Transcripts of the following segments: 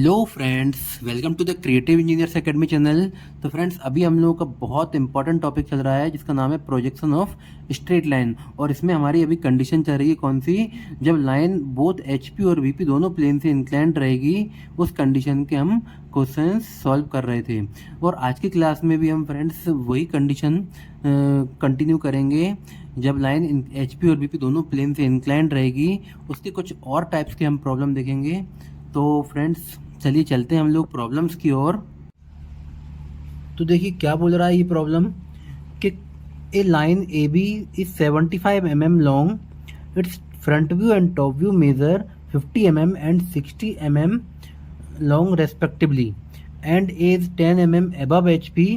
Hello friends, welcome to the creative engineers academy channel. तो friends, अभी हम लोगों का बहुत इंपॉर्टेंट टॉपिक चल रहा है जिसका नाम है प्रोजेक्शन ऑफ स्ट्रेट लाइन। और इसमें हमारी अभी कंडीशन चल रही है कौन सी, जब लाइन बोथ एचपी और वीपी दोनों प्लेन से इंक्लाइंड रहेगी, उस कंडीशन के हम क्वेश्चन सॉल्व कर रहे थे। और आज की क्लास में भी हम फ्रेंड्स वही कंडीशन कंटिन्यू करेंगे। जब लाइन एचपी और वीपी दोनों प्लेन से इंक्लाइंड रहेगी, उसके कुछ और टाइप्स के हम प्रॉब्लम देखेंगे। तो फ्रेंड्स चलिए चलते हैं हम लोग प्रॉब्लम्स की ओर। तो देखिए क्या बोल रहा है ये प्रॉब्लम कि A line A B is 75 mm long, its front view and top view measure 50 mm and 60 mm long respectively, and is 10 mm above HP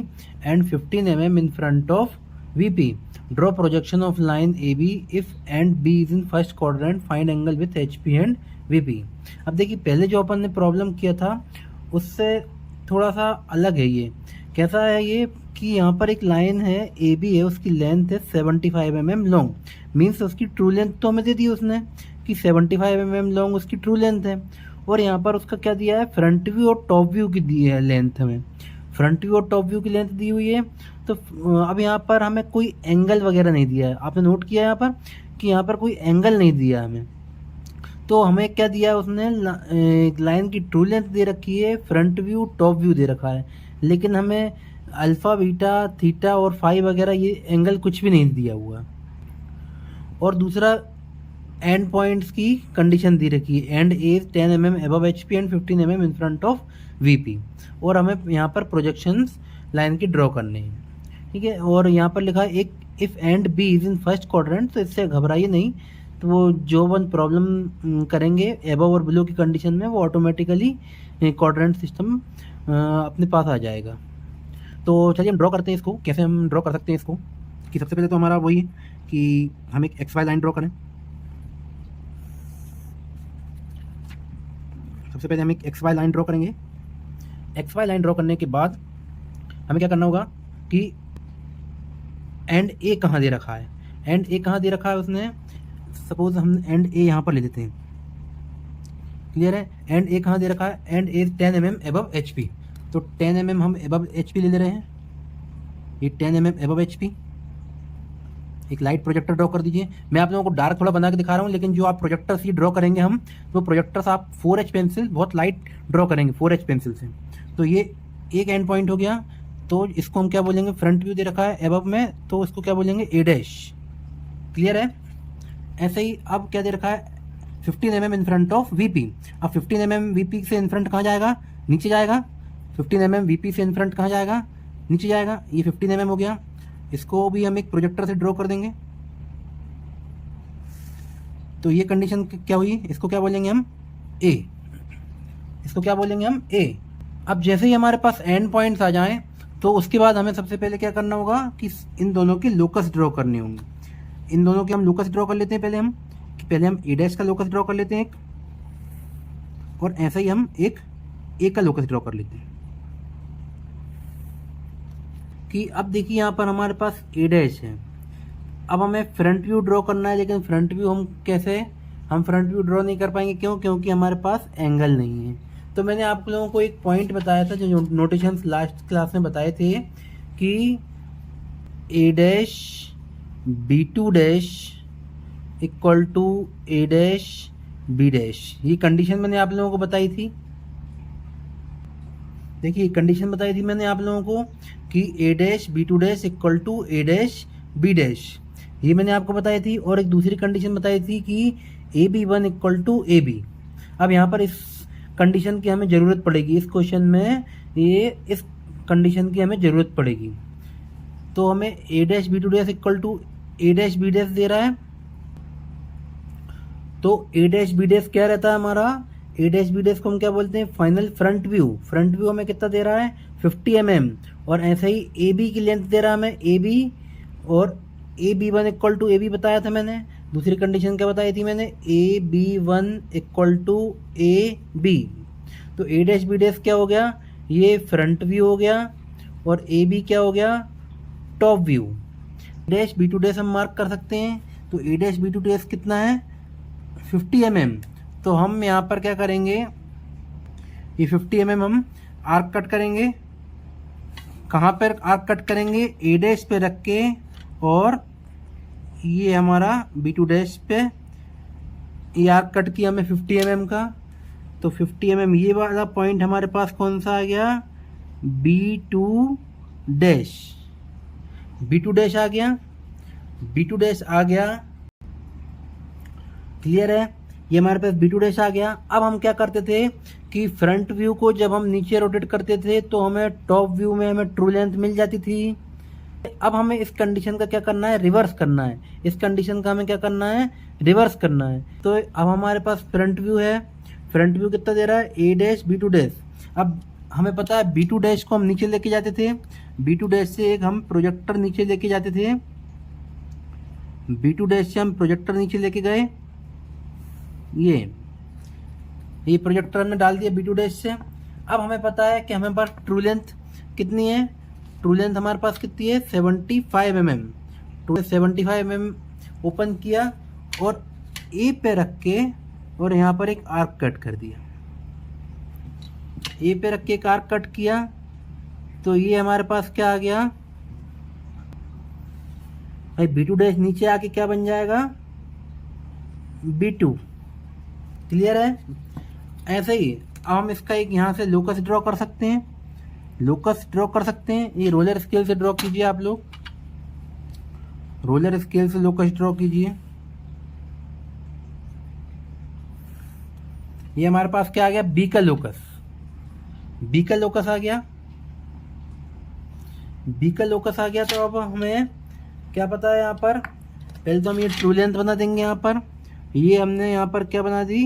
and 15 mm in front of VP. Draw projection of line AB if and B is in first quadrant. Find angle with HP and VP. अब देखिए पहले जो अपन ने problem किया था उससे थोड़ा सा अलग है ये। कैसा है ये कि यहाँ पर एक लाइन है AB है, उसकी लेंथ है 75 mm लॉन्ग। मीन्स उसकी ट्रू लेंथ तो हमें दे दी उसने कि 75 mm लॉन्ग उसकी ट्रू लेंथ है। और यहाँ पर उसका क्या दिया है, फ्रंट व्यू और टॉप व्यू की दी है लेंथ, हमें फ्रंट व्यू और टॉप व्यू की लेंथ दी हुई है। तो अब यहाँ पर हमें कोई एंगल वगैरह नहीं दिया है। आपने नोट किया यहाँ पर कि यहाँ पर कोई एंगल नहीं दिया हमें। तो हमें क्या दिया है उसने, लाइन की ट्रू लेंथ दे रखी है, फ्रंट व्यू टॉप व्यू दे रखा है, लेकिन हमें अल्फ़ा बीटा थीटा और फाई वगैरह ये एंगल कुछ भी नहीं दिया हुआ। और दूसरा एंड पॉइंट्स की कंडीशन दी रखी है, and is 10 mm above HP and 15 mm in front of VP. और हमें यहाँ पर प्रोजेक्शंस लाइन की ड्रॉ करने हैं, ठीक है। और यहाँ पर लिखा है एक if and B is in first quadrant, तो इससे घबराइए नहीं। तो वो जो वन प्रॉब्लम करेंगे अबव और बिलो की कंडीशन में, वो ऑटोमेटिकली क्वाड्रेंट सिस्टम अपने पास आ जाएगा। तो चलिए हम ड्रॉ करते हैं इसको। कैसे हम ड्रॉ कर सकते हैं इसको कि सबसे पहले तो हमारा वही कि हम एक एक्स वाई लाइन ड्रॉ करें। सबसे पहले हम एक एक्स वाई लाइन ड्रॉ करेंगे। एक्स वाई लाइन ड्रॉ करने के बाद हमें क्या करना होगा कि एंड ए कहाँ दे रखा है, एंड ए कहाँ दे रखा है उसने। सपोज हम एंड ए यहाँ पर ले लेते हैं, क्लियर है। एंड ए कहाँ दे रखा है, and A 10 mm above HP. तो 10 mm हम अबव एचपी ले रहे हैं, ये 10 mm अबव एचपी। एक लाइट प्रोजेक्टर ड्रॉ कर दीजिए। मैं आप लोगों को डार्क थोड़ा बना के दिखा रहा हूँ, लेकिन जो आप प्रोजेक्टर से ड्रॉ करेंगे हम, तो प्रोजेक्टर्स आप 4H पेंसिल बहुत लाइट ड्रॉ करेंगे 4H पेंसिल से। तो ये एक एंड पॉइंट हो गया। तो इसको हम क्या बोलेंगे, फ्रंट व्यू दे रखा है अबव में, तो इसको क्या बोलेंगे, ए डैश, क्लियर है। ऐसे ही अब क्या दे रखा है, 15 mm in front of VP. अब 15 mm वीपी से इन फ्रंट कहाँ जाएगा, नीचे जाएगा। 15 mm वीपी से इन फ्रंट कहाँ जाएगा, नीचे जाएगा। ये 15 mm हो गया। इसको भी हम एक प्रोजेक्टर से ड्रॉ कर देंगे। तो ये कंडीशन क्या हुई, इसको क्या बोलेंगे हम, ए। इसको क्या बोलेंगे हम, ए। अब जैसे ही हमारे पास एंड पॉइंट्स आ जाएं, तो उसके बाद हमें सबसे पहले क्या करना होगा कि इन दोनों की लोकस ड्रॉ करनी होंगी। इन दोनों की हम लोकस ड्रॉ कर लेते हैं पहले हम ए डैश का लोकस ड्रॉ कर लेते हैं एक, और ऐसे ही हम एक ए का लोकस ड्रॉ कर लेते हैं। कि अब देखिए यहाँ पर हमारे पास ए डैश है। अब हमें फ्रंट व्यू ड्रॉ करना है, लेकिन फ्रंट व्यू हम कैसे, हम फ्रंट व्यू ड्रॉ नहीं कर पाएंगे। क्यों, क्योंकि हमारे पास एंगल नहीं है। तो मैंने आप लोगों को एक पॉइंट बताया था, जो नोटेशंस लास्ट क्लास में बताए थे, कि A dash B two dash equal to A dash B dash. ये कंडीशन मैंने आप लोगों को बताई थी। देखिए कंडीशन बताई थी मैंने आप लोगों को कि A dash B two dash equal to A dash B dash, ये मैंने आपको बताई थी। और एक दूसरी कंडीशन बताई थी कि A B one equal to A B. अब यहाँ पर इस कंडीशन की हमें ज़रूरत पड़ेगी, इस क्वेश्चन में ये इस कंडीशन की हमें ज़रूरत पड़ेगी। तो हमें A dash B two dash equal to A dash B dash दे रहा है। तो ए डैश बी डैश क्या रहता है हमारा, ए डैश बी डैश को हम क्या बोलते हैं, final front view. Front view हमें कितना दे रहा है, 50 mm। और ऐसे ही ए बी की लेंथ दे रहा है हमें ए बी, और A B one equal to A B बताया था मैंने। दूसरी कंडीशन क्या बताई थी मैंने, A B one equal to A B. तो ए डैश बी डैश क्या हो गया, ये फ्रंट व्यू हो गया, और ए बी क्या हो गया, top view. Dash B two dash हम मार्क कर सकते हैं। तो A dash B two dash कितना है, 50 mm। तो हम यहाँ पर क्या करेंगे, ये 50 mm हम आर्क कट करेंगे। कहाँ पर आर्क कट करेंगे? ए डैश पे रख के, और ये हमारा B2 डैश पे ये आर्क कट किया हमें 50 mm का। तो 50 mm ये वाला पॉइंट हमारे पास कौन सा आ गया? B2 dash. B2 डैश आ गया, B2 डैश आ गया। क्लियर है? ये हमारे पास B2 डैश आ गया। अब हम क्या करते थे कि फ्रंट व्यू को जब हम नीचे रोटेट करते थे तो हमें टॉप व्यू में हमें ट्रू लेंथ मिल जाती थी। अब हमें इस कंडीशन का क्या करना है? रिवर्स करना है। इस कंडीशन का हमें क्या करना है? रिवर्स करना है। तो अब हमारे पास फ्रंट व्यू है। फ्रंट व्यू कितना दे रहा है? ए डैश B2 डैश। अब हमें पता है B2 डैश को हम नीचे लेके जाते थे। B2 डैश से एक हम प्रोजेक्टर नीचे लेके जाते थे। B2 डैश से हम प्रोजेक्टर नीचे लेके गए। ये प्रोजेक्टर हमने डाल दिया B2 डैश से। अब हमें पता है कि हमें पास ट्रू लेंथ कितनी है? ट्रू लेंथ हमारे पास कितनी है? 75 mm। 75 mm ओपन किया और ए पे रख के और यहाँ पर एक आर्क कट कर दिया। ए पे रख के एक आर्क कट किया तो ये हमारे पास क्या आ गया भाई? B2 डैश नीचे आके क्या बन जाएगा? B2। क्लियर है? ऐसे ही अब हम इसका एक यहाँ से लोकस ड्रॉ कर सकते हैं। लोकस ड्रॉ कर सकते हैं। ये रोलर स्केल से ड्रॉ कीजिए आप लोग। रोलर स्केल से लोकस ड्रॉ कीजिए। ये हमारे पास क्या आ गया? बी का लोकस। बी का लोकस आ गया। बी का लोकस आ गया। तो अब हमें क्या पता है? यहाँ पर पहले तो हम ये ट्रू लेंथ बना देंगे। यहाँ पर ये हमने यहाँ पर क्या बना दी?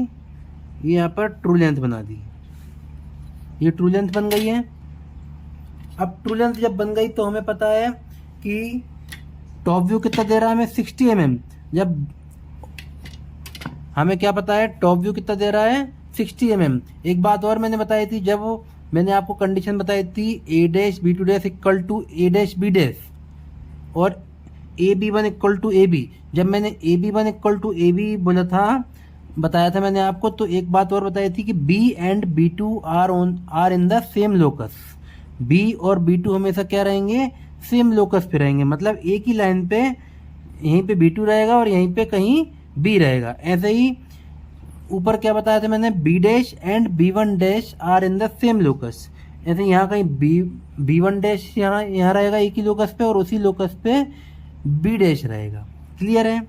ये यहाँ पर ट्रू लेंथ बना दी। ये ट्रू लेंथ बन गई है। अब ट्रू लेंथ जब बन गई तो हमें पता है कि टॉप व्यू कितना दे रहा है हमें? 60 mm। जब हमें क्या पता है? टॉप व्यू कितना दे रहा है? 60 mm। एक बात और मैंने बताई थी, जब मैंने आपको कंडीशन बताई थी A dash B2 dash equal to A dash B dash और AB1 इक्वल टू AB। जब मैंने AB1 इक्वल टू AB बोला था, बताया था मैंने आपको, तो एक बात और बताई थी कि B and B2 are in the same locus. B और B2 हमेशा क्या रहेंगे? सेम लोकस पे रहेंगे। मतलब एक ही लाइन पे यहीं पे B2 रहेगा और यहीं पे कहीं B रहेगा। ऐसे ही ऊपर क्या बताया था मैंने? B dash and B1 dash are in the same locus. ऐसे यहाँ कहीं B1 डैश यहाँ रहेगा एक ही लोकस पे और उसी लोकस पे B डैश रहेगा। क्लियर है?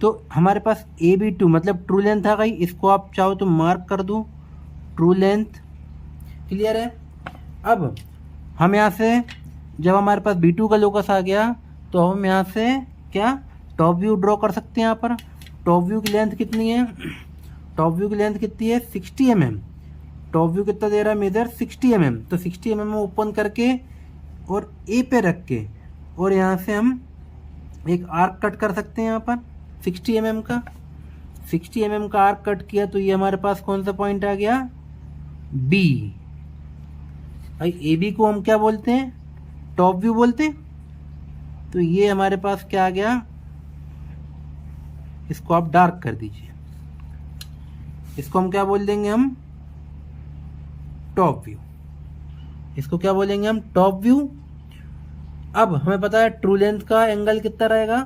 तो हमारे पास AB2 मतलब ट्रू लेंथ आ गई। इसको आप चाहो तो मार्क कर दो, ट्रू लेंथ। क्लियर है? अब हम यहाँ से जब हमारे पास B2 का लोकस आ गया तो हम यहाँ से क्या टॉप व्यू ड्रॉ कर सकते हैं। यहाँ पर टॉप व्यू की लेंथ कितनी है? टॉप व्यू की लेंथ कितनी है? 60 mm। टॉप व्यू कितना दे रहा है मेजर? 60 mm। तो 60 mm ओपन करके और ए पे रख के और यहाँ से हम एक आर्क कट कर सकते हैं। यहाँ पर 60 mm का 60 mm का आर्क कट किया तो ये हमारे पास कौन सा पॉइंट आ गया? B। भाई ए बी को हम क्या बोलते हैं? टॉप व्यू बोलते हैं। तो ये हमारे पास क्या आ गया? इसको आप डार्क कर दीजिए। इसको हम क्या बोल देंगे? हम टॉप व्यू। इसको क्या बोलेंगे हम? Top view. अब हमें पता है ट्रू लेंथ का एंगल कितना रहेगा?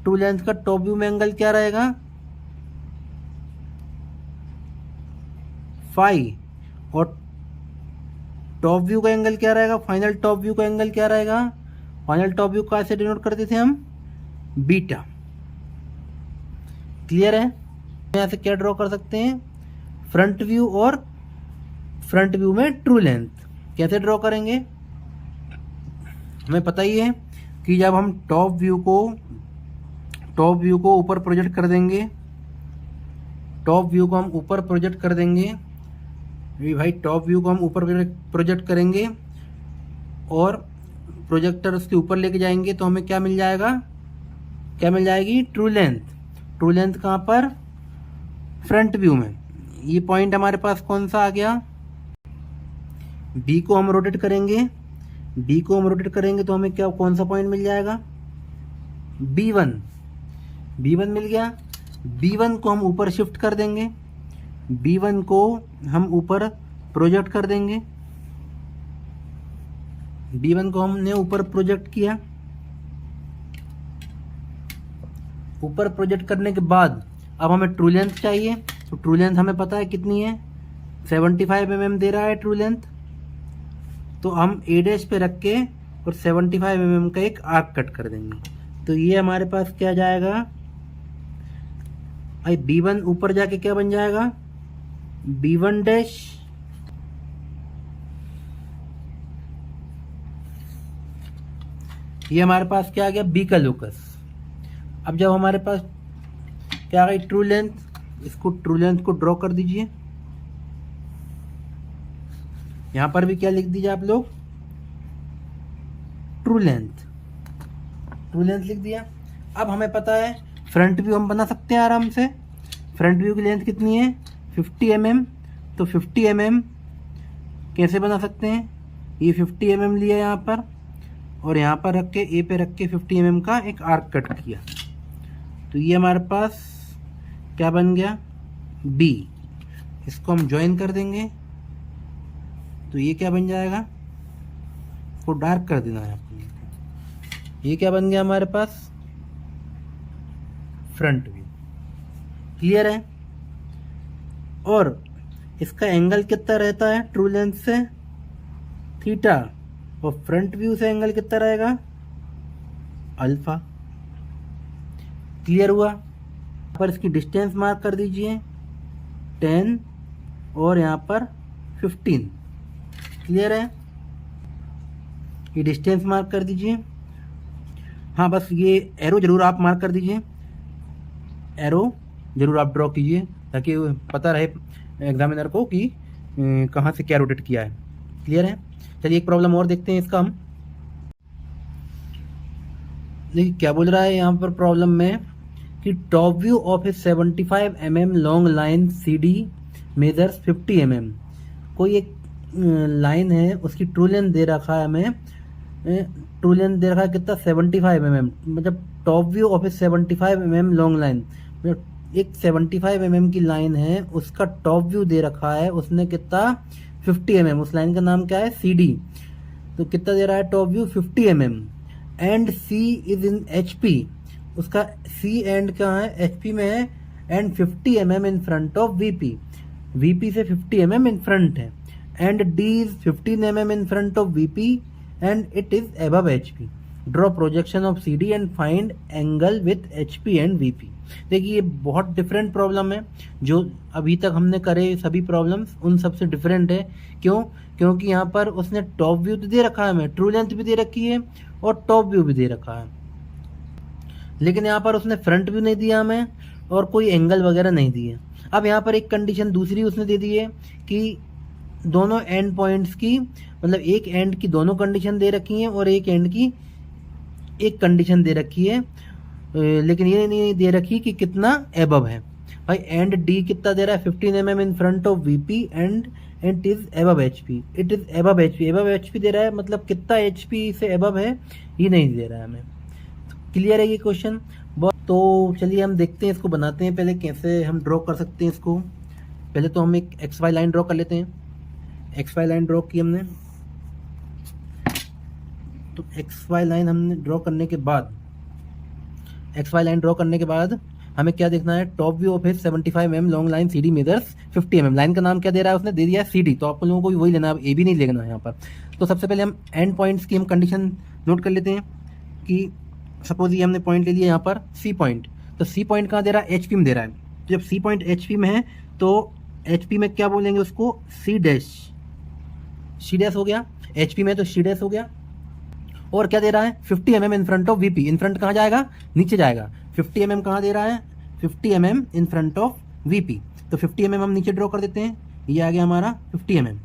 ट्रू लेंथ का टॉप व्यू में एंगल क्या रहेगा? फाई। और टॉप व्यू का एंगल क्या रहेगा? फाइनल टॉप व्यू का एंगल क्या रहेगा? फाइनल टॉप व्यू का ऐसे डिनोट करते थे हम? बीटा। क्लियर है? यहाँ से क्या ड्रॉ कर सकते हैं? फ्रंट व्यू और फ्रंट व्यू में ट्रू लेंथ कैसे ड्रॉ करेंगे? हमें पता ही है कि जब हम टॉप व्यू को ऊपर प्रोजेक्ट कर देंगे, टॉप व्यू को हम ऊपर प्रोजेक्ट कर देंगे भाई, टॉप व्यू को हम ऊपर प्रोजेक्ट करेंगे और प्रोजेक्टर उसके ऊपर लेके जाएंगे तो हमें क्या मिल जाएगा? क्या मिल जाएगी? True length. ट्रू लेंथ कहाँ पर? फ्रंट व्यू में। ये पॉइंट हमारे पास कौन सा आ गया? बी को हम रोटेट करेंगे। बी को हम रोटेट करेंगे तो हमें क्या कौन सा पॉइंट मिल जाएगा? B1। B1 मिल गया। B1 को हम ऊपर शिफ्ट कर देंगे। B1 को हम ऊपर प्रोजेक्ट कर देंगे। B1 को हमने ऊपर प्रोजेक्ट किया। ऊपर प्रोजेक्ट करने के बाद अब हमें ट्रू लेंथ चाहिए। तो ट्रू लेंथ हमें पता है कितनी है, 75 mm दे रहा है ट्रू लेंथ। तो हम A' पे रख के और 75 mm का एक आर्क कट कर देंगे। तो ये हमारे पास क्या जाएगा, भाई B1 ऊपर जाके क्या बन जाएगा, B1'। ये हमारे पास क्या आ गया, B का लोकस। अब जब हमारे पास क्या आ गई ट्रू लेंथ, इसको ट्रू लेंथ को ड्रॉ कर दीजिए। यहां पर भी क्या लिख दीजिए आप लोग, ट्रू लेंथ। ट्रू लेंथ लिख दिया। अब हमें पता है फ्रंट व्यू हम बना सकते हैं आराम से। फ्रंट व्यू की लेंथ कितनी है, 50 mm। तो 50 mm कैसे बना सकते हैं, ये 50 mm लिया यहाँ पर और यहाँ पर रख के ए पे रख के 50 mm का एक आर्क कट किया। तो ये हमारे पास क्या बन गया, बी। इसको हम ज्वाइन कर देंगे। तो ये क्या बन जाएगा, इसको डार्क कर देना है आपको। ये क्या बन गया हमारे पास, फ्रंट व्यू। क्लियर है। और इसका एंगल कितना रहता है ट्रू लेंथ से, थीटा। और फ्रंट व्यू से एंगल कितना रहेगा, अल्फा। क्लियर हुआ। पर इसकी डिस्टेंस मार्क कर दीजिए 10 और यहाँ पर 15। क्लियर है। ये डिस्टेंस मार्क कर दीजिए। हाँ बस ये एरो जरूर आप मार्क कर दीजिए, एरो जरूर आप ड्रॉ कीजिए ताकि पता रहे एग्जामिनर को कि कहाँ से क्या रोटेट किया है। क्लियर है। चलिए एक प्रॉब्लम और देखते हैं इसका हम। देखिए क्या बोल रहा है यहाँ पर प्रॉब्लम में कि top view of A 75 mm long line CD measures 50 mm। कोई एक लाइन है, उसकी ट्रू लेंथ दे रखा है हमें, ट्रू लेंथ दे रखा है कितना, 75 mm। मतलब top view of A 75 mm long line, एक 75 mm की लाइन है, उसका टॉप व्यू दे रखा है उसने कितना, 50 mm। उस लाइन का नाम क्या है, CD। तो कितना दे रहा है top view, 50 mm। And C is in HP। उसका C एंड कहाँ है, HP में है। And 50 mm in front of VP। VP से 50 mm इन फ्रंट है। And D is 15 mm in front of VP and it is above HP। Draw projection of CD and find angle with HP and VP। देखिए ये बहुत different problem है। जो अभी तक हमने करे सभी प्रॉब्लम्स उन सबसे डिफरेंट है। क्यों, क्योंकि यहाँ पर उसने टॉप व्यू तो दे रखा है हमें, ट्रू लेंथ भी दे रखी है और टॉप व्यू भी दे रखा है, लेकिन यहाँ पर उसने फ्रंट व्यू नहीं दिया हमें और कोई एंगल वगैरह नहीं दिए। अब यहाँ पर एक कंडीशन दूसरी उसने दे दी है कि दोनों एंड पॉइंट्स की, मतलब एक एंड की दोनों कंडीशन दे रखी हैं और एक एंड की एक कंडीशन दे रखी है, लेकिन ये नहीं दे रखी कि कितना एबव है। भाई एंड डी कितना दे रहा है, 15 mm in front of VP and it is above HP। It is above HP, above HP दे रहा है, मतलब कितना HP से एबव है ये नहीं दे रहा है हमें। क्लियर है ये क्वेश्चन। तो चलिए हम देखते हैं, इसको बनाते हैं। पहले कैसे हम ड्रॉ कर सकते हैं इसको। पहले तो हम एक XY लाइन ड्रॉ कर लेते हैं। XY लाइन ड्रॉ की हमने, तो XY लाइन हमने ड्रॉ करने के बाद, XY लाइन ड्रॉ करने के बाद हमें क्या देखना है, top view of 75 mm long line CD measures 50 mm। Line का नाम क्या दे रहा है उसने, दे दिया है CD। तो आप लोगों को भी वही लेना है, ए भी नहीं लेना है यहाँ पर। तो सबसे पहले हम एंड पॉइंट्स की हम कंडीशन नोट कर लेते हैं कि सपोज ये हमने पॉइंट ले लिया यहाँ पर C पॉइंट। तो C पॉइंट कहाँ दे रहा है, HP में दे रहा है। तो जब C पॉइंट HP में है तो HP में क्या बोलेंगे उसको, C डैश हो गया। HP में तो C डैश हो गया। और क्या दे रहा है, 50 mm in front of VP। In front कहाँ जाएगा, नीचे जाएगा। 50 mm कहाँ दे रहा है, 50 mm in front of VP। तो 50 mm हम नीचे ड्रॉ कर देते हैं। ये आ गया हमारा 50 mm।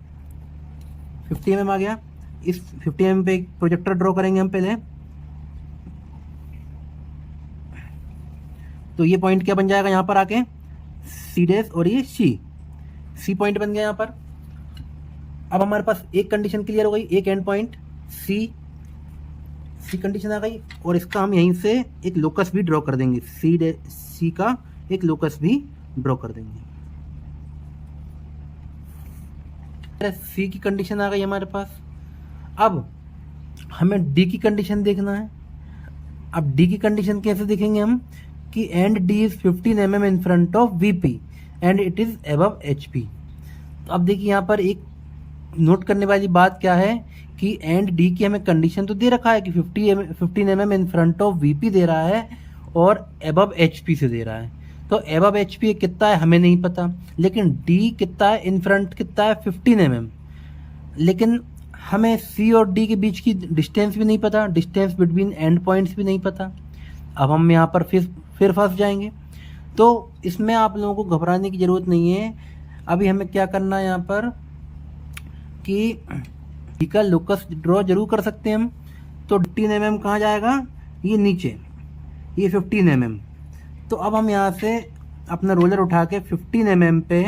50 mm आ गया। इस 50 mm पे एक प्रोजेक्टर ड्रॉ करेंगे हम पहले। तो ये पॉइंट क्या बन जाएगा यहाँ पर आके, C डैश और ये C पॉइंट बन गया यहाँ पर। अब हमारे पास एक कंडीशन क्लियर हो गई, एक एंड पॉइंट C कंडीशन आ गई। और इसका हम यहीं से एक लोकस भी ड्रॉ कर देंगे, C का एक लोकस भी ड्रॉ कर देंगे। सी की कंडीशन आ गई हमारे पास। अब हमें डी की कंडीशन देखना है। अब डी की कंडीशन कैसे देखेंगे हम कि and D is 15 mm in front of VP and it is above HP. तो अब देखिए यहाँ पर एक नोट करने वाली बात क्या है कि एंड डी की हमें कंडीशन तो दे रखा है कि 15 mm in front of VP दे रहा है और अबव एचपी से दे रहा है। तो अबव एचपी कितना है हमें नहीं पता, लेकिन डी कितना है, इन फ्रंट कितना है 15 mm। लेकिन हमें सी और डी के बीच की डिस्टेंस भी नहीं पता, डिस्टेंस बिटवीन एंड पॉइंट्स भी नहीं पता। अब हम यहाँ पर फिर फंस जाएंगे। तो इसमें आप लोगों को घबराने की ज़रूरत नहीं है। अभी हमें क्या करना है यहाँ पर कि डी का लोकस ड्रॉ जरूर कर सकते हैं हम। तो 15 mm कहाँ जाएगा, ये नीचे, ये 15 mm। तो अब हम यहाँ से अपना रोलर उठा के 15 mm पे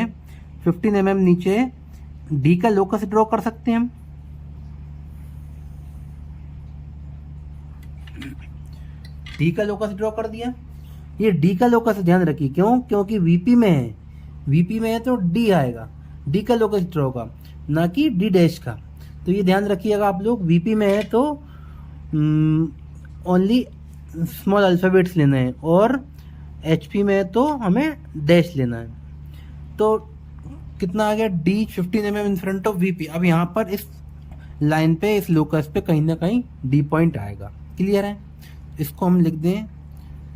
15 mm नीचे डी का लोकस ड्रॉ कर सकते हैं हम। डी का लोकस ड्रॉ कर दिया। ये डी का लोकस ध्यान रखिए, क्यों, क्योंकि वीपी में है, वीपी में है तो डी आएगा, डी का लोकस ड्रॉ का, ना कि डी डैश का। तो ये ध्यान रखिएगा आप लोग, वीपी में है तो ओनली स्मॉल अल्फ़ाबेट्स लेना है और एचपी में है तो हमें डैश लेना है। तो कितना आ गया, D 15 mm in front of VP. अब यहाँ पर इस लाइन पे, इस लोकस पे कहीं ना कहीं डी पॉइंट आएगा। क्लियर है? इसको हम लिख दें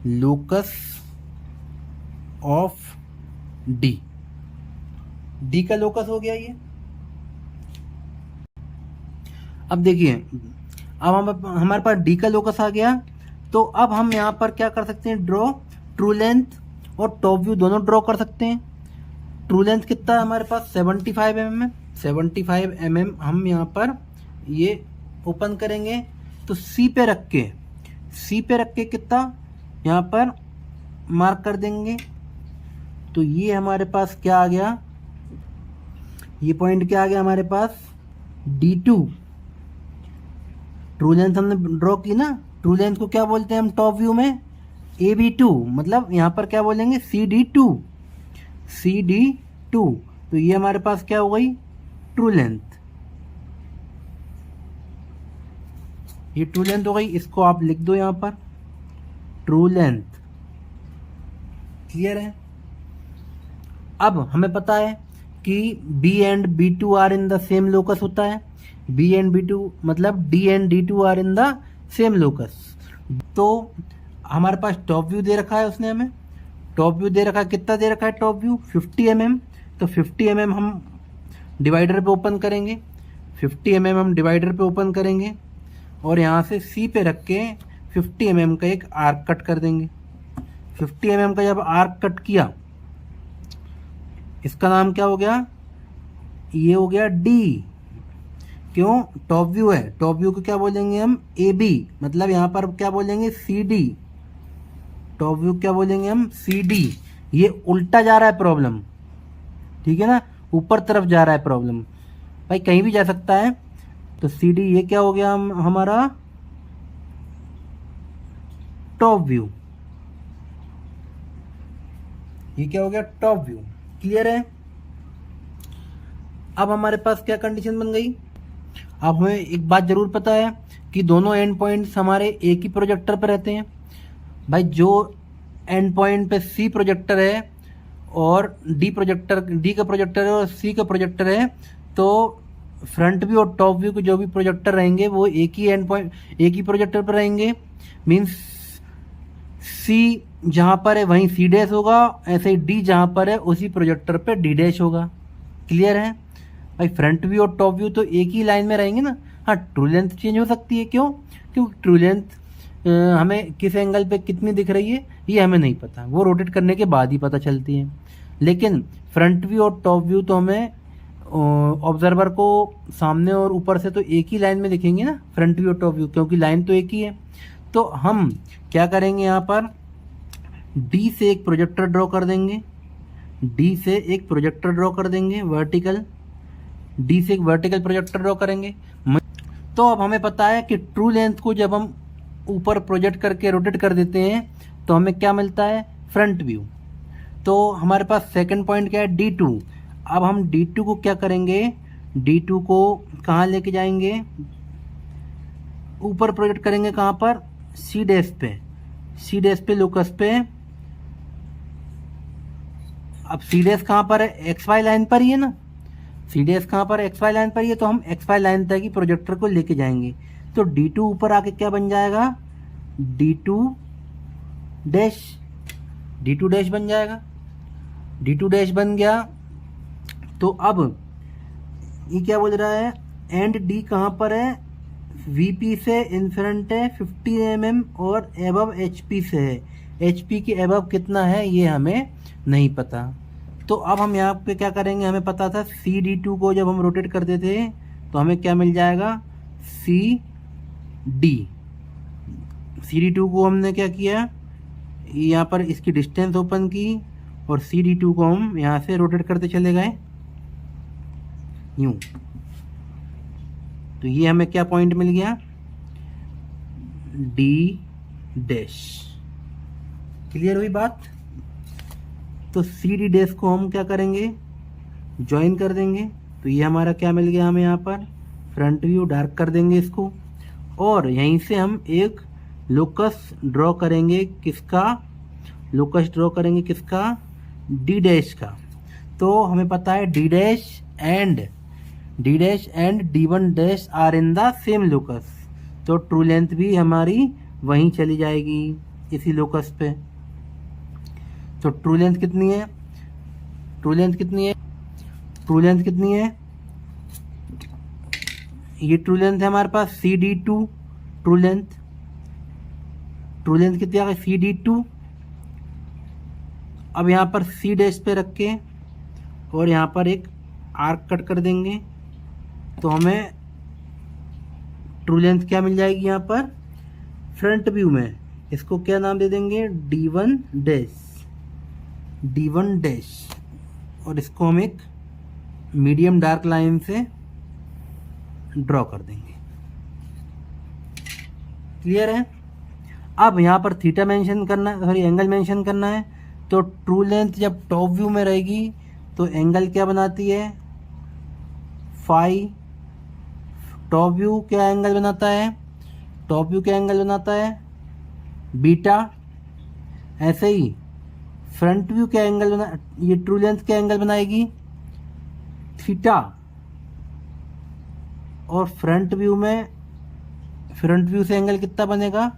लोकस ऑफ डी। डी का लोकस हो गया ये। अब देखिए, अब हमारे पास डी का लोकस आ गया। तो अब हम यहाँ पर क्या कर सकते हैं, ड्रॉ ट्रू लेंथ और टॉप व्यू दोनों ड्रॉ कर सकते हैं। ट्रू लेंथ कितना है हमारे पास, 75 mm है। 75 mm हम यहाँ पर ये ओपन करेंगे तो सी पे रख के कितना यहाँ पर मार्क कर देंगे। तो ये हमारे पास क्या आ गया, ये पॉइंट क्या आ गया हमारे पास, D2। ट्रू लेंथ हमने ड्रॉ की ना, ट्रू लेंथ को क्या बोलते हैं हम टॉप व्यू में, AB2। मतलब यहाँ पर क्या बोलेंगे, CD2। तो ये हमारे पास क्या हो गई, ट्रू लेंथ। ये ट्रू लेंथ हो गई, इसको आप लिख दो यहाँ पर ट्रू लेंथ। क्लियर है? अब हमें पता है कि B and B2 are in the same locus होता है। B एंड B2 मतलब D and D2 are in the same locus. तो हमारे पास टॉप व्यू दे रखा है उसने हमें, टॉप व्यू दे रखा है, कितना दे रखा है टॉप व्यू, 50 mm। तो 50 mm हम डिवाइडर पे ओपन करेंगे, 50 mm हम डिवाइडर पे ओपन करेंगे और यहाँ से सी पे रख के 50 mm का एक आर्क कट कर देंगे। 50 mm का जब आर्क कट किया, इसका नाम क्या हो गया, ये हो गया डी। क्यों, टॉप व्यू है, टॉप व्यू को क्या बोलेंगे हम, ए बी। मतलब यहाँ पर क्या बोलेंगे, सी डी। टॉप व्यू क्या बोलेंगे हम, सी डी। ये उल्टा जा रहा है प्रॉब्लम, ठीक है ना, ऊपर तरफ जा रहा है प्रॉब्लम, भाई कहीं भी जा सकता है। तो सी डी ये क्या हो गया हमारा टॉप व्यू, ये क्या हो गया टॉप व्यू। क्लियर है? अब हमारे पास क्या कंडीशन बन गई, अब हमें एक बात जरूर पता है कि दोनों एंड पॉइंट्स हमारे एक ही प्रोजेक्टर पर रहते हैं। भाई जो एंड पॉइंट पे सी प्रोजेक्टर है और डी का प्रोजेक्टर है और सी का प्रोजेक्टर है, तो फ्रंट व्यू और टॉप व्यू के जो भी प्रोजेक्टर रहेंगे वो एक ही एंड पॉइंट, एक ही प्रोजेक्टर पर रहेंगे। मीन्स सी जहाँ पर है वहीं सी डैश होगा, ऐसे ही डी जहाँ पर है उसी प्रोजेक्टर पे डी डैश होगा। क्लियर है? भाई फ्रंट व्यू और टॉप व्यू तो एक ही लाइन में रहेंगे ना। हाँ, ट्रू लेंथ चेंज हो सकती है, क्यों, क्योंकि ट्रू लेंथ हमें किस एंगल पे कितनी दिख रही है ये हमें नहीं पता, वो रोटेट करने के बाद ही पता चलती है। लेकिन फ्रंट व्यू और टॉप व्यू तो हमें ऑब्जर्वर को सामने और ऊपर से तो एक ही लाइन में दिखेंगे ना, फ्रंट व्यू और टॉप व्यू, क्योंकि लाइन तो एक ही है। तो हम क्या करेंगे, यहाँ पर डी से एक प्रोजेक्टर ड्रॉ कर देंगे, डी से एक प्रोजेक्टर ड्रॉ कर देंगे वर्टिकल, डी से एक वर्टिकल प्रोजेक्टर ड्रॉ करेंगे। तो अब हमें पता है कि ट्रू लेंथ को जब हम ऊपर प्रोजेक्ट करके रोटेट कर देते हैं तो हमें क्या मिलता है, फ्रंट व्यू। तो हमारे पास सेकंड पॉइंट क्या है, D2। अब हम D2 को क्या करेंगे, D2 को कहाँ लेके जाएंगे, ऊपर प्रोजेक्ट करेंगे, कहाँ पर, सी डैश पे, सी डैश पे लोकस पे। अब सी डैश कहाँ पर है, एक्स वाई लाइन पर ही है ना, सी डैश कहाँ पर है, एक्स वाई लाइन पर ही है, तो हम एक्स वाई लाइन तक ही प्रोजेक्टर को लेके जाएंगे। तो D2 ऊपर आके क्या बन जाएगा, D2 डैश, D2 डैश बन जाएगा, D2 डैश बन गया। तो अब ये क्या बोल रहा है, एंड डी कहाँ पर है, VP से इन फ्रंट है 50 mm और एबव HP से है, HP के एबव कितना है ये हमें नहीं पता। तो अब हम यहाँ पे क्या करेंगे, हमें पता था CD2 को जब हम रोटेट करते थे तो हमें क्या मिल जाएगा, CD2 को हमने क्या किया, यहाँ पर इसकी डिस्टेंस ओपन की और CD2 को हम यहाँ से रोटेट करते चले गए यूं। तो ये हमें क्या पॉइंट मिल गया, D डैश। क्लियर हुई बात। तो CD डैश को हम क्या करेंगे, ज्वाइन कर देंगे। तो ये हमारा क्या मिल गया हमें, यहाँ पर फ्रंट व्यू डार्क कर देंगे इसको, और यहीं से हम एक लोकस ड्रॉ करेंगे, किसका, लोकस ड्रॉ करेंगे किसका, D डैश का। तो हमें पता है D dash and D1 dash are in the same locus, तो ट्रू लेंथ भी हमारी वहीं चली जाएगी इसी लोकस पे। तो ट्रू लेंथ कितनी है, ट्रू लेंथ कितनी है, ट्रू लेंथ कितनी है, ये ट्रू लेंथ है हमारे पास CD2, true length, true length कितनी आ गई CD2। अब यहाँ पर C डैश पे रख के और यहाँ पर एक आर्क कट कर देंगे, तो हमें ट्रू लेंथ क्या मिल जाएगी, यहाँ पर फ्रंट व्यू में इसको क्या नाम दे देंगे, D1 डैश, D1 डैश, और इसको हम एक मीडियम डार्क लाइन से ड्रॉ कर देंगे। क्लियर है। अब यहाँ पर थीटा मेंशन करना है, सॉरी एंगल मेंशन करना है। तो ट्रू लेंथ जब टॉप व्यू में रहेगी तो एंगल क्या बनाती है, फाई। टॉप व्यू क्या एंगल बनाता है, टॉप व्यू क्या एंगल बनाता है, बीटा। ऐसे ही फ्रंट व्यू क्या एंगल बना, ये ट्रू लेंथ क्या एंगल बनाएगी, थीटा। और फ्रंट व्यू में, फ्रंट व्यू से एंगल कितना बनेगा,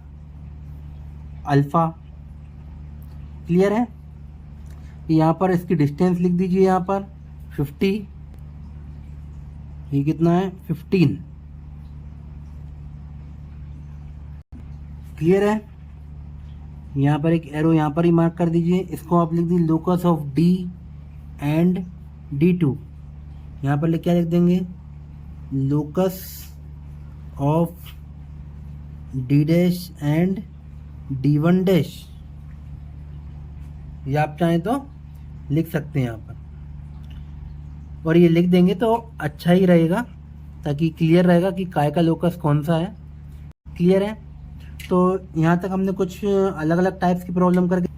अल्फा। क्लियर है। यहाँ पर इसकी डिस्टेंस लिख दीजिए, यहाँ पर 50, ये कितना है 15। क्लियर है। यहाँ पर एक एरो यहाँ पर ही मार्क कर दीजिए, इसको आप लिख दीजिए locus of D and D2। यहाँ पर क्या लिख देंगे, locus of D dash and D1 dash, ये आप चाहें तो लिख सकते हैं यहाँ पर, और ये लिख देंगे तो अच्छा ही रहेगा, ताकि क्लियर रहेगा कि काय का लोकस कौन सा है। क्लियर है। तो यहाँ तक हमने कुछ अलग अलग टाइप्स की प्रॉब्लम करके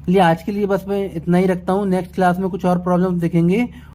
लिए, आज के लिए बस मैं इतना ही रखता हूँ। नेक्स्ट क्लास में कुछ और प्रॉब्लम देखेंगे।